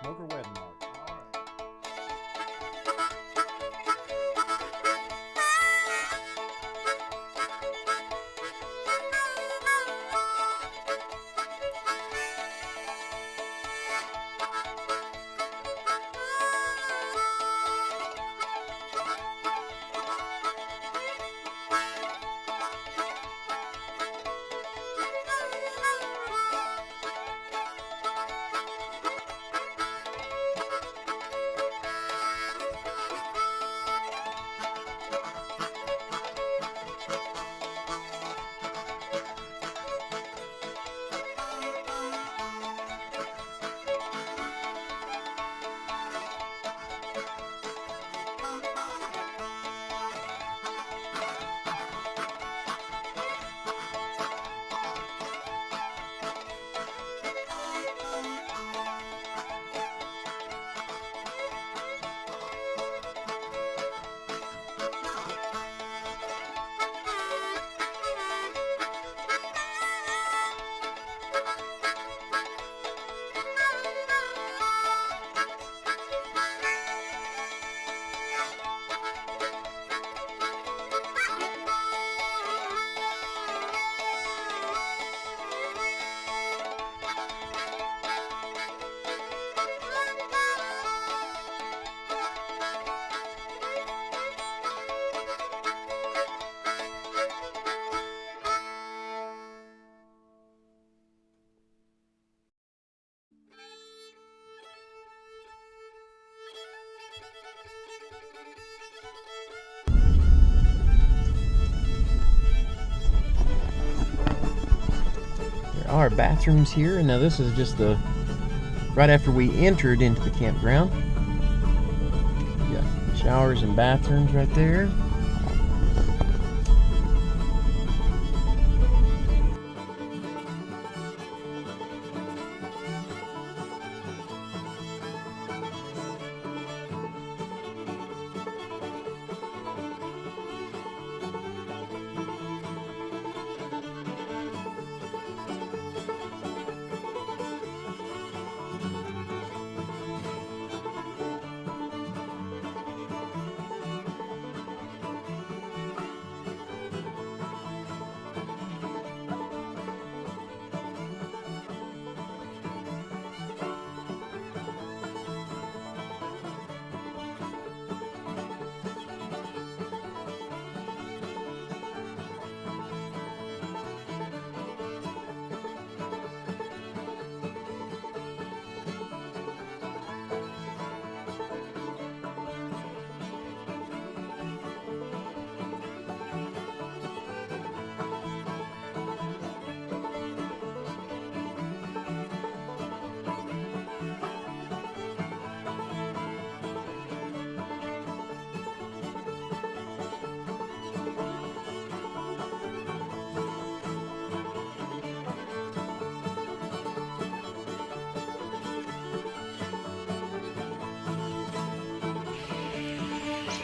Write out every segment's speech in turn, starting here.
Smoker wedding mark. Our bathrooms here, and now this is just the right after we entered into the campground. You got showers and bathrooms right there.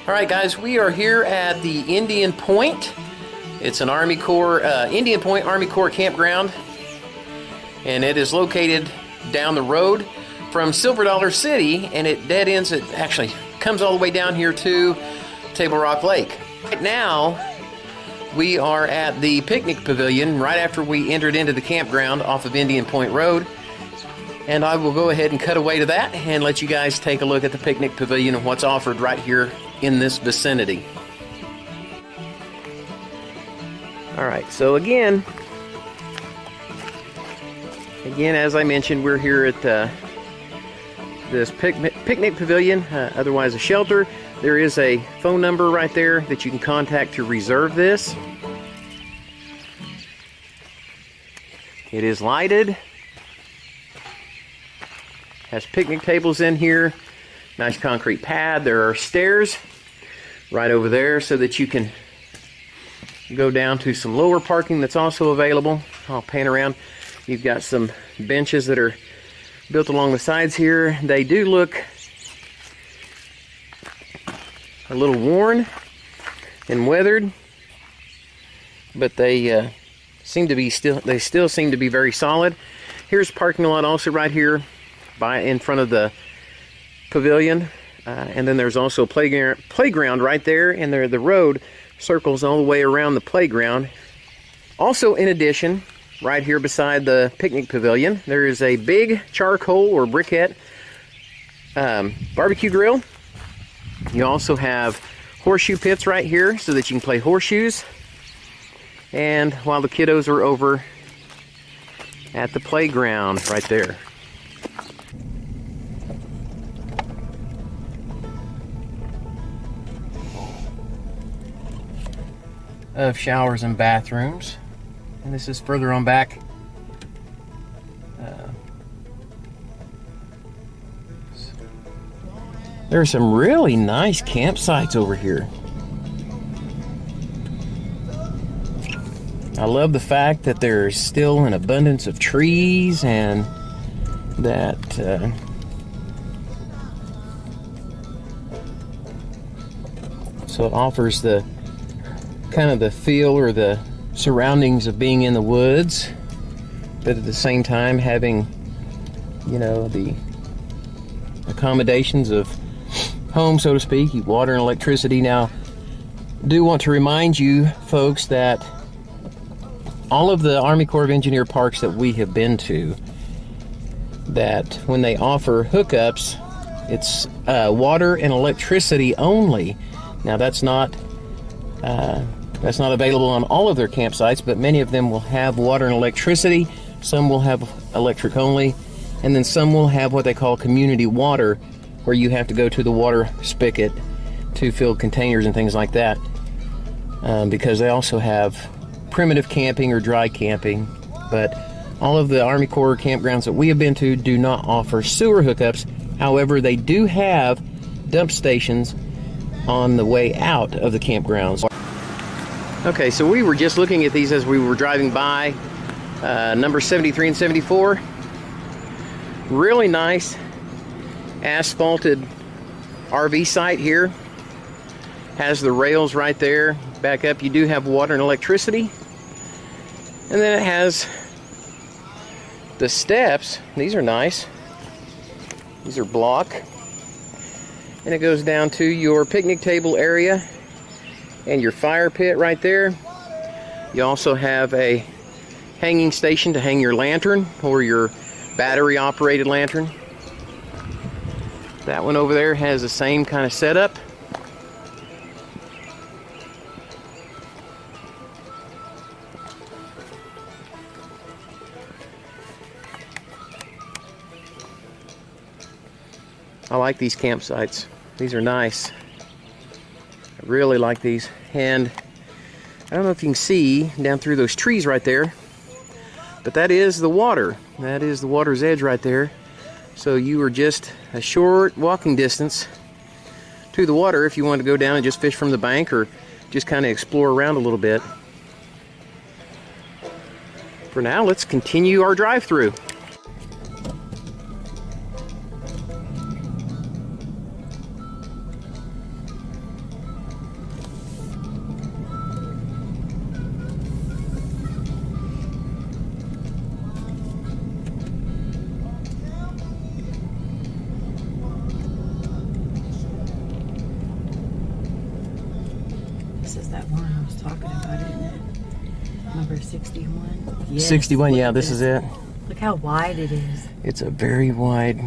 All right, guys, we are here at the Indian Point. It's an Army Corps, Indian Point Army Corp Campground, and it is located down the road from Silver Dollar City, and it dead ends, it actually comes all the way down here to Table Rock Lake. Right now, we are at the picnic pavilion right after we entered into the campground off of Indian Point Road. And I will go ahead and cut away to that and let you guys take a look at the picnic pavilion and what's offered right here in this vicinity. Alright, so again, as I mentioned, we're here at this picnic pavilion, otherwise a shelter. There is a phone number right there that you can contact to reserve this. It is lighted. Has picnic tables in here. Nice concrete pad. There are stairs right over there so that you can go down to some lower parking that's also available. I'll pan around. You've got some benches that are built along the sides here. They do look a little worn and weathered, but they still seem to be very solid. Here's parking lot also right here in front of the pavilion, and then there's also a playground right there, and the road circles all the way around the playground. Also, in addition, right here beside the picnic pavilion, there is a big charcoal or briquette barbecue grill. You also have horseshoe pits right here so that you can play horseshoes. And while the kiddos are over at the playground right there. Of showers and bathrooms. And this is further on back. There are some really nice campsites over here. I love the fact that there's still an abundance of trees, and that so it offers the kind of the feel or the surroundings of being in the woods, but at the same time having, you know, the accommodations of home, so to speak, water and electricity. Now, I do want to remind you folks that all of the Army Corps of Engineer parks that we have been to, that when they offer hookups, it's water and electricity only. Now, that's not available on all of their campsites, but many of them will have water and electricity. Some will have electric only, and then some will have what they call community water, where you have to go to the water spigot to fill containers and things like that, because they also have primitive camping or dry camping. But all of the Army Corps campgrounds that we have been to do not offer sewer hookups. However, they do have dump stations on the way out of the campgrounds. Okay, so we were just looking at these as we were driving by. Number 73 and 74. Really nice asphalted RV site here. Has the rails right there. Back up, you do have water and electricity. And then it has the steps. These are nice. These are block. And it goes down to your picnic table area and your fire pit right there. You also have a hanging station to hang your lantern or your battery operated lantern. That one over there has the same kind of setup. I like these campsites. These are nice. I really like these. And I don't know if you can see down through those trees right there, but that is the water. That is the water's edge right there. So you are just a short walking distance to the water if you want to go down and just fish from the bank or just kind of explore around a little bit. For now, let's continue our drive-through. This is that one I was talking about, isn't it? Number 61? Yes, 61, yeah, this is it. Look how wide it is. It's a very wide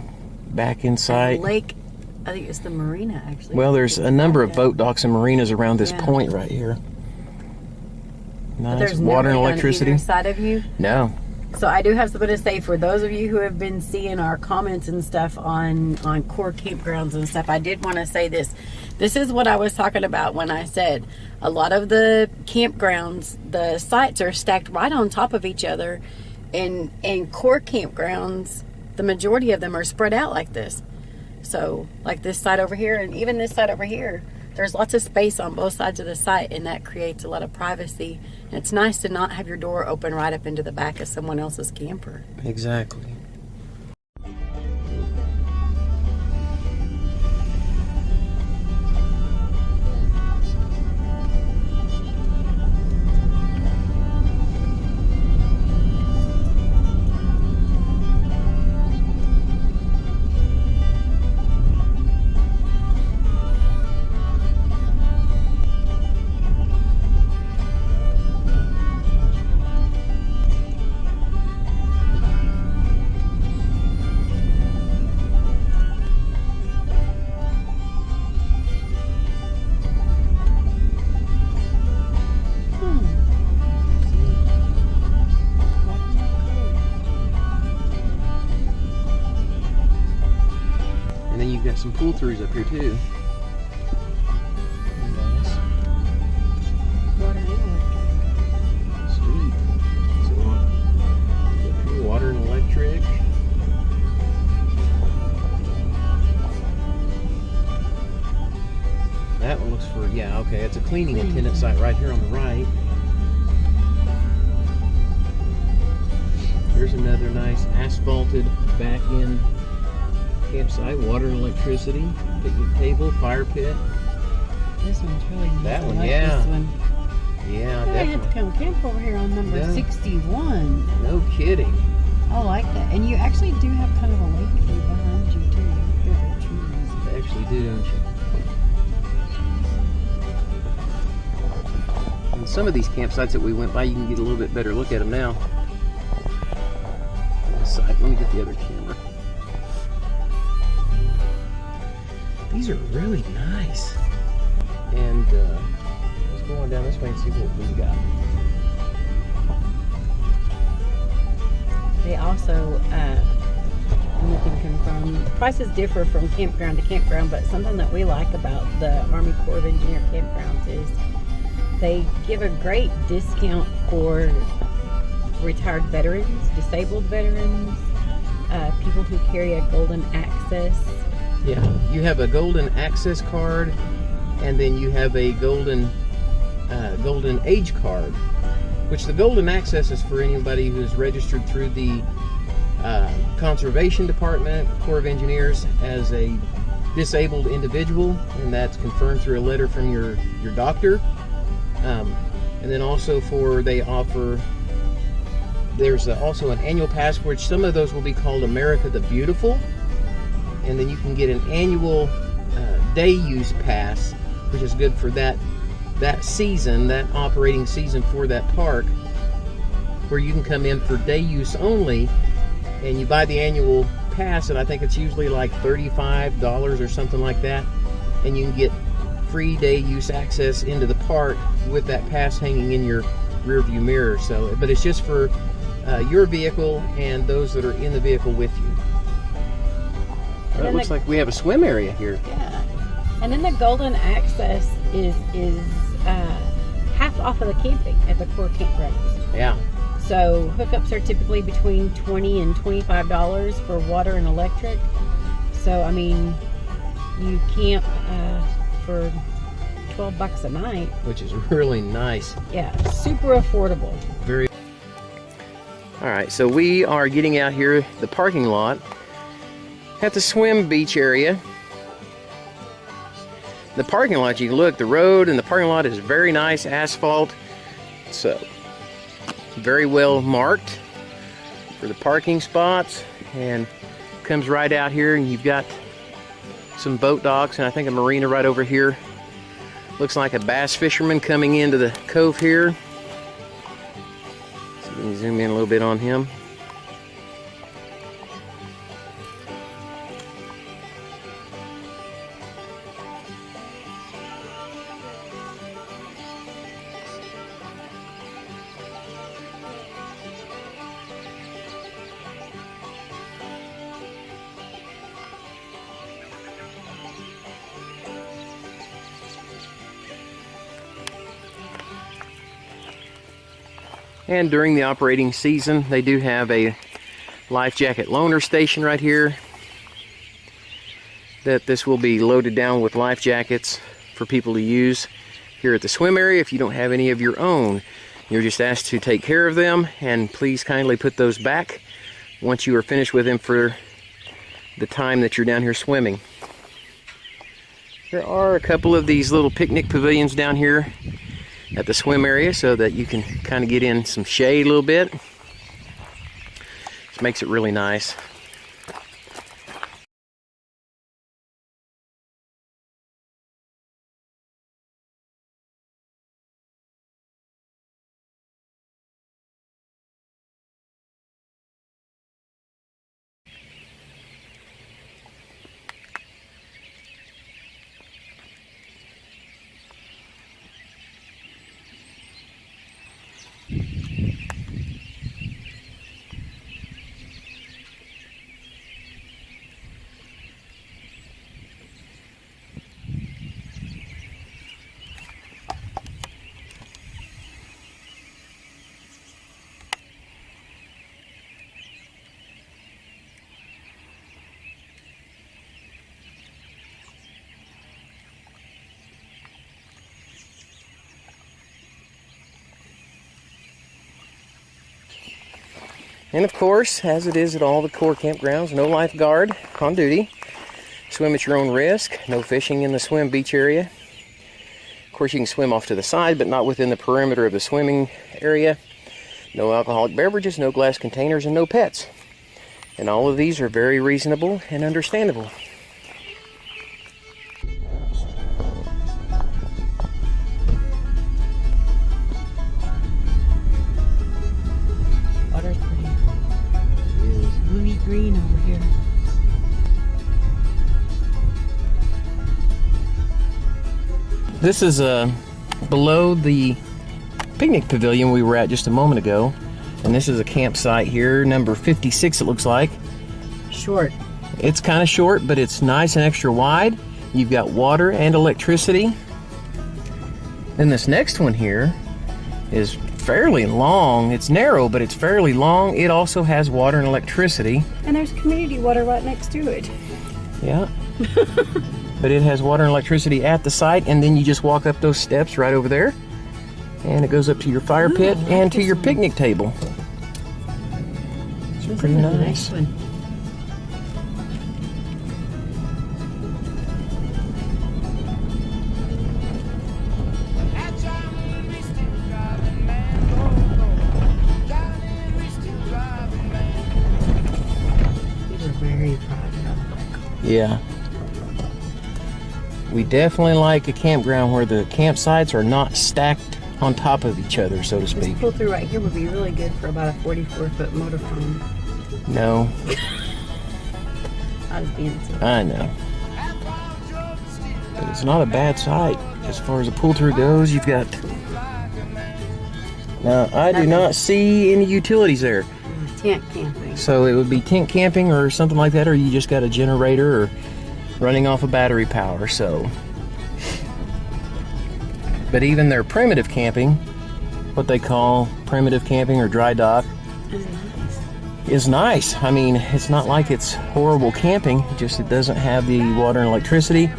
back inside. Lake, I think it's the Marina, actually. Well, there's a number of boat docks and marinas around this point right here. Nice. There's water and no electricity. On either side of you? No. So I do have something to say for those of you who have been seeing our comments and stuff on Corps campgrounds and stuff. I did want to say this. This is what I was talking about when I said a lot of the campgrounds, the sites are stacked right on top of each other. And Corps campgrounds, the majority of them are spread out like this. So like this side over here and even this side over here, there's lots of space on both sides of the site, and that creates a lot of privacy. And it's nice to not have your door open right up into the back of someone else's camper. Exactly. you've got some pull-throughs up here too. Nice. Water and electric. Sweet. So, water and electric. That one looks for, yeah, okay, it's a cleaning attendant site right here on the right. Here's another nice asphalted back-end campsite, water and electricity, picnic table, fire pit. This one's really nice. That one, I like yeah. This one. Yeah, I definitely. had to come camp over here on number Yeah. 61. No kidding. I like that. And you actually do have kind of a lake view behind you too. Through the trees. They actually do, don't you? And some of these campsites that we went by, you can get a little bit better look at them now. This side, let me get the other camera. These are really nice. And let's go on down this way and see what we got. They also, and you can confirm, prices differ from campground to campground, but something that we like about the Army Corps of Engineer campgrounds is they give a great discount for retired veterans, disabled veterans, people who carry a golden access. Yeah, you have a golden access card, and then you have a golden age card, which the golden access is for anybody who's registered through the Conservation Department, Corps of Engineers, as a disabled individual, and that's confirmed through a letter from your doctor. And then also they offer, there's also an annual pass, which some of those will be called America the Beautiful, and then you can get an annual day use pass, which is good for that season, that operating season for that park, where you can come in for day use only, and you buy the annual pass, and I think it's usually like $35 or something like that, and you can get free day use access into the park with that pass hanging in your rear view mirror. So, but it's just for your vehicle and those that are in the vehicle with you. Well, it looks like we have a swim area here. Yeah, and then the golden access is half off of the camping at the Corps campgrounds. Yeah. So hookups are typically between $20 and $25 for water and electric. So I mean, you camp for $12 a night, Which is really nice. Yeah, super affordable. Very. All right, so we are getting out here the parking lot at the swim beach area. The parking lot, you can look, the road and the parking lot is very nice asphalt. So very well marked for the parking spots, and comes right out here, and you've got some boat docks, and I think a marina right over here. Looks like a bass fisherman coming into the cove here. So let me zoom in a little bit on him. And during the operating season, they do have a life jacket loaner station right here. That this will be loaded down with life jackets for people to use here at the swim area. If you don't have any of your own, you're just asked to take care of them, and please kindly put those back once you are finished with them for the time that you're down here swimming. There are a couple of these little picnic pavilions down here at the swim area so that you can kind of get in some shade a little bit. This makes it really nice. And of course, as it is at all the Corps campgrounds, no lifeguard on duty. Swim at your own risk. No fishing in the swim beach area. Of course, you can swim off to the side, but not within the perimeter of the swimming area. No alcoholic beverages, no glass containers, and no pets. And all of these are very reasonable and understandable. Water's pretty. It's bluey green over here. This is below the picnic pavilion we were at just a moment ago. And this is a campsite here, number 56 it looks like. Short. It's kind of short, but it's nice and extra wide. You've got water and electricity. Then this next one here is fairly long. It's narrow, but it's fairly long. It also has water and electricity. And there's community water right next to it. Yeah. But it has water and electricity at the site, and then you just walk up those steps right over there. And it goes up to your fire pit and to your picnic table. It's pretty nice. One. These are very private. Yeah. We definitely like a campground where the campsites are not stacked on top of each other, so to speak. This pull through right here would be really good for about a 44-foot motorhome. No. I was being silly. I know. But it's not a bad site. As far as the pull through goes, you've got... Now, I do not see any utilities there. Tent camping. So it would be tent camping or something like that, or you just got a generator or running off of battery power, so... But even their primitive camping, what they call primitive camping or dry dock, is nice. I mean, it's not like it's horrible camping, just it doesn't have the water and electricity.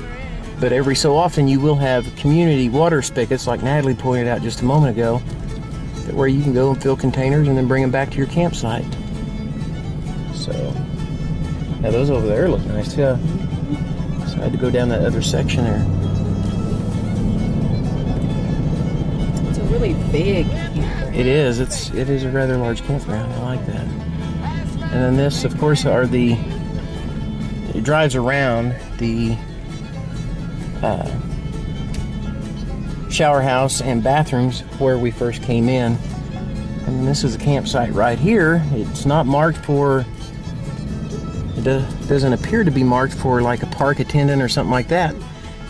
But every so often you will have community water spigots, like Natalie pointed out just a moment ago, where you can go and fill containers and then bring them back to your campsite. So, now those over there look nice too. So I had to go down that other section there. Really big campground. It is. It is a rather large campground. I like that. And then this, of course, are the... It drives around the shower house and bathrooms where we first came in. And then this is a campsite right here. It's not marked for... It doesn't appear to be marked for like a park attendant or something like that.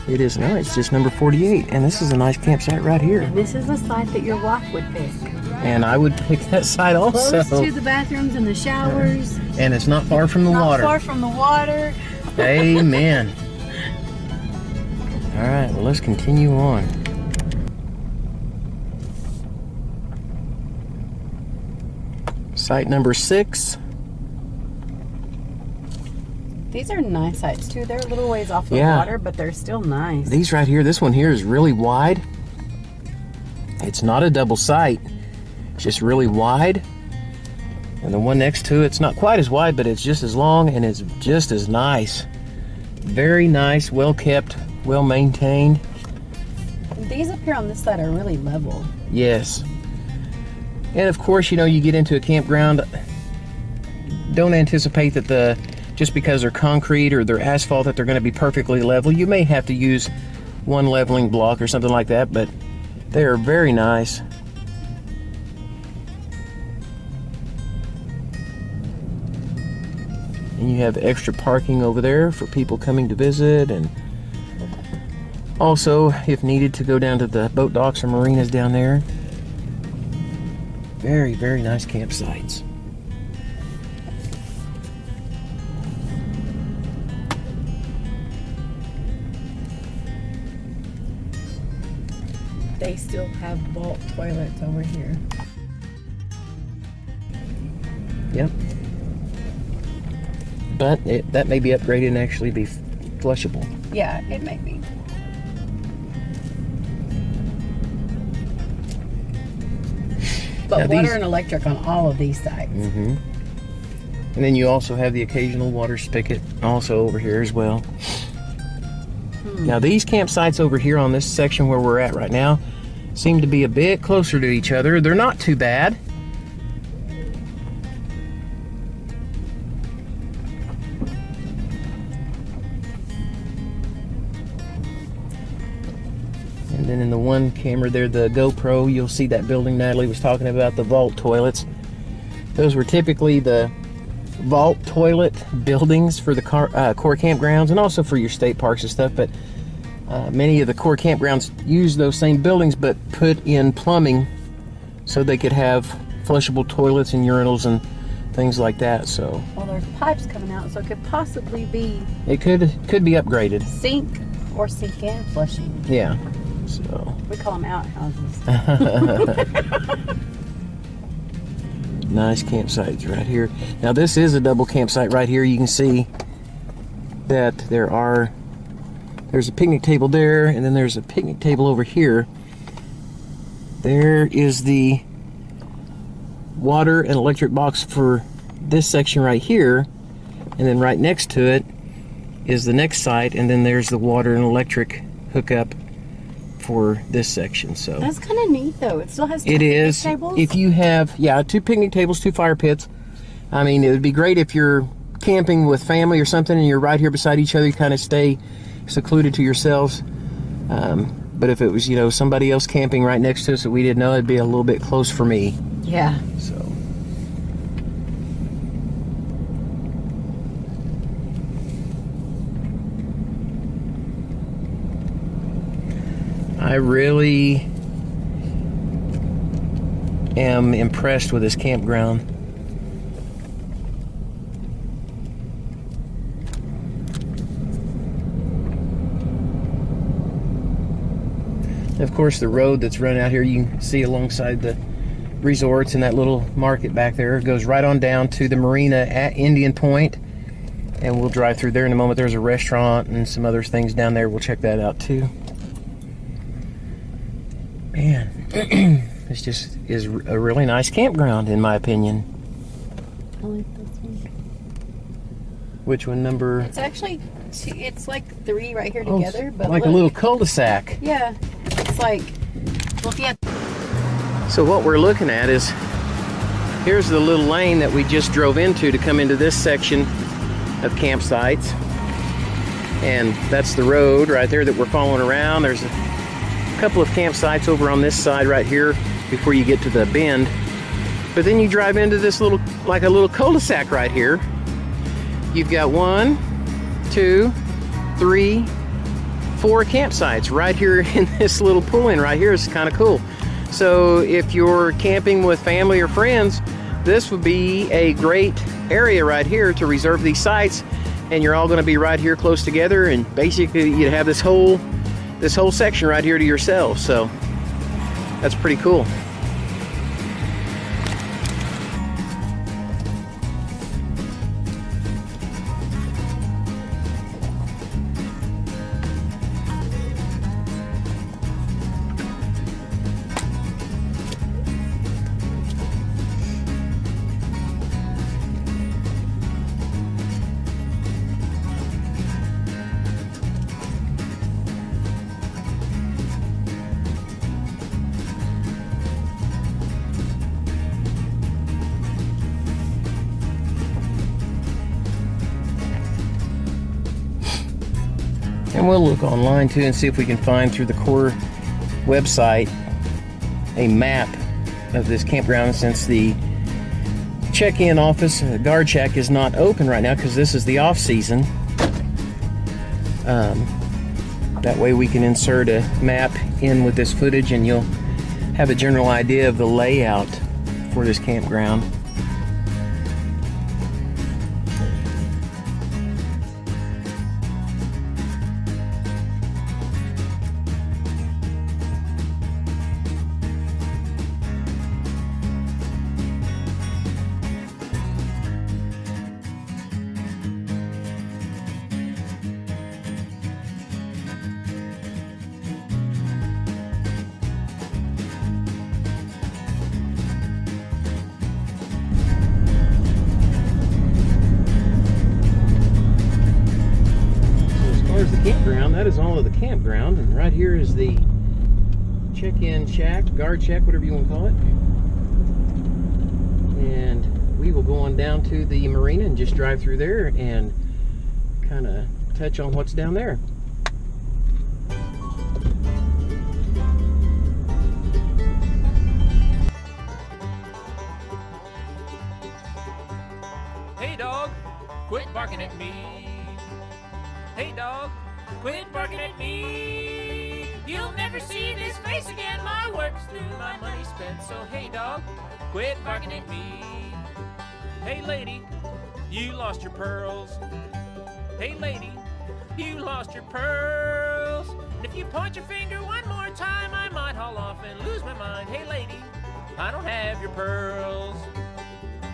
It is not. It's just number 48, and this is a nice campsite right here. And this is a site that your wife would pick. And I would pick that site also. Close to the bathrooms and the showers. And it's not far from the water. Not far from the water. Amen. All right, well, let's continue on. Site number 6. These are nice sites too. They're a little ways off the water, but they're still nice. These right here, this one here is really wide. It's not a double site. It's just really wide. And the one next to it's not quite as wide, but it's just as long and it's just as nice. Very nice, well kept, well maintained. These up here on this side are really level. Yes. And of course, you know, you get into a campground, don't anticipate that just because they're concrete or they're asphalt that they're going to be perfectly level. You may have to use one leveling block or something like that, but they are very nice. And you have extra parking over there for people coming to visit, and also, if needed, to go down to the boat docks or marinas down there. Very, very nice campsites. They still have vault toilets over here. Yep. But that may be upgraded and actually be flushable. Yeah, it may be. But now water and electric on all of these sites. Mm-hmm. And then you also have the occasional water spigot also over here as well. Now these campsites over here on this section where we're at right now seem to be a bit closer to each other. They're not too bad. And then in the one camera there, the GoPro, you'll see that building Natalie was talking about, the vault toilets. Those were typically the vault toilet buildings for the Corps campgrounds and also for your state parks and stuff, but many of the Corps campgrounds use those same buildings but put in plumbing so they could have flushable toilets and urinals and things like that. So well, there's pipes coming out, so it could possibly be, it could be upgraded. Sink or sink and flushing. Yeah. So we call them outhouses. Nice campsites right here. Now this is a double campsite right here. You can see that there's a picnic table there, and then there's a picnic table over here. There is the water and electric box for this section right here, and then right next to it is the next site, and then there's the water and electric hookup for this section. So that's kind of neat though. It still has two picnic tables. If you have, yeah, 2 picnic tables, 2 fire pits. I mean, it would be great if you're camping with family or something and you're right here beside each other, you kind of stay secluded to yourselves. But if it was, you know, somebody else camping right next to us that we didn't know, it'd be a little bit close for me. Yeah. So I really am impressed with this campground. Of course, the road that's run out here, you can see alongside the resorts and that little market back there, goes right on down to the marina at Indian Point, and we'll drive through there in a moment. There's a restaurant and some other things down there. We'll check that out too. Man, this just is a really nice campground in my opinion. I like this one. Which one, number? It's actually it's like 3 right here together, but like look. a little cul-de-sac. Yeah, it's like, well, if you have... So what we're looking at is, here's the little lane that we just drove into to come into this section of campsites. And that's the road right there that we're following around. There's a couple of campsites over on this side right here before you get to the bend. But then you drive into this little, like a little cul-de-sac right here. You've got 1, 2, 3, 4 campsites right here in this little pull-in right here. It's kind of cool. So if you're camping with family or friends, this would be a great area right here to reserve these sites, and you're all going to be right here close together, and basically you'd have this whole section right here to yourself. So that's pretty cool. And we'll look online too and see if we can find through the Corps website a map of this campground, since the check-in office, guard shack, is not open right now because this is the off season. That way we can insert a map in with this footage and you'll have a general idea of the layout for this campground. the campground. That is all of the campground. And right here is the check-in shack, guard shack, whatever you want to call it. And we will go on down to the marina and just drive through there and kind of touch on what's down there. Hey dog, quit barking at me. Hey dog, quit barking at me. You'll never see this face again. My work's through, my money's spent. So hey dog, quit barking at me. Hey lady, you lost your pearls. Hey lady, you lost your pearls. And if you point your finger one more time, I might haul off and lose my mind. Hey lady, I don't have your pearls.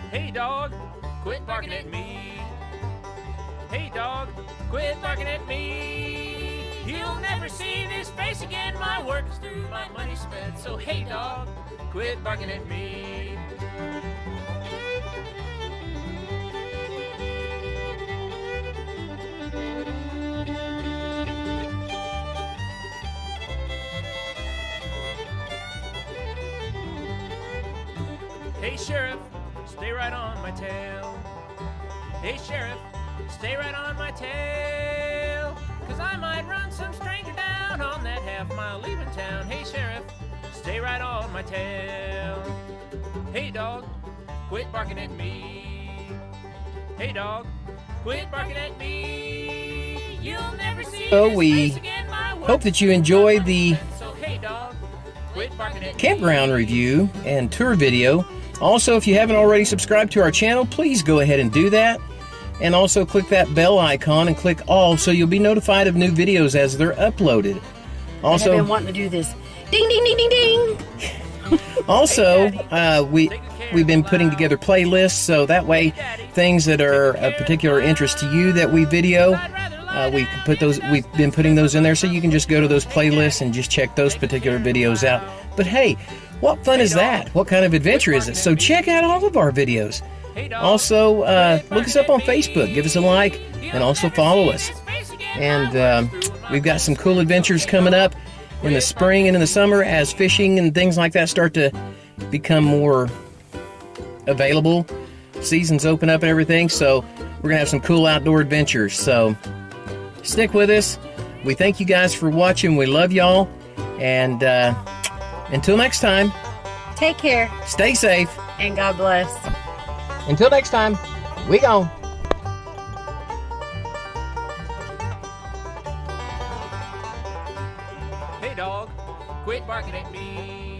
Hey dog, quit barking at me. Hey dog, quit barking at me. You'll never see this face again. My work's through, my money's spent. So hey dog, quit barking at me. Hey sheriff, stay right on my tail. Hey sheriff, stay right on my tail. 'Cause I might run some stranger down on that half-mile leaving town. Hey sheriff, stay right on my tail. Hey dog, quit barking at me. Hey dog, quit barking at me. You'll never see So this we face again. My hope that you enjoyed the so hey dog, quit barking at campground review and tour video. Also, if you haven't already subscribed to our channel, please go ahead and do that. And also click that bell icon and click all so you'll be notified of new videos as they're uploaded. Also, I've been wanting to do this. Ding, ding, ding, ding, ding. also, we've been putting together playlists so that way things that are of particular interest to you that we video, we can put those. We've been putting those in there so you can just go to those playlists and just check those particular videos out. But hey, what fun is that? What kind of adventure is it? So check out all of our videos. Also, look us up on Facebook, give us a like, and also follow us. And we've got some cool adventures coming up in the spring and in the summer as fishing and things like that start to become more available. Seasons open up and everything, so we're going to have some cool outdoor adventures. So stick with us. We thank you guys for watching. We love y'all. And until next time, Take care stay safe. and God bless. Until next time, we gone. Hey dog, quit barking at me.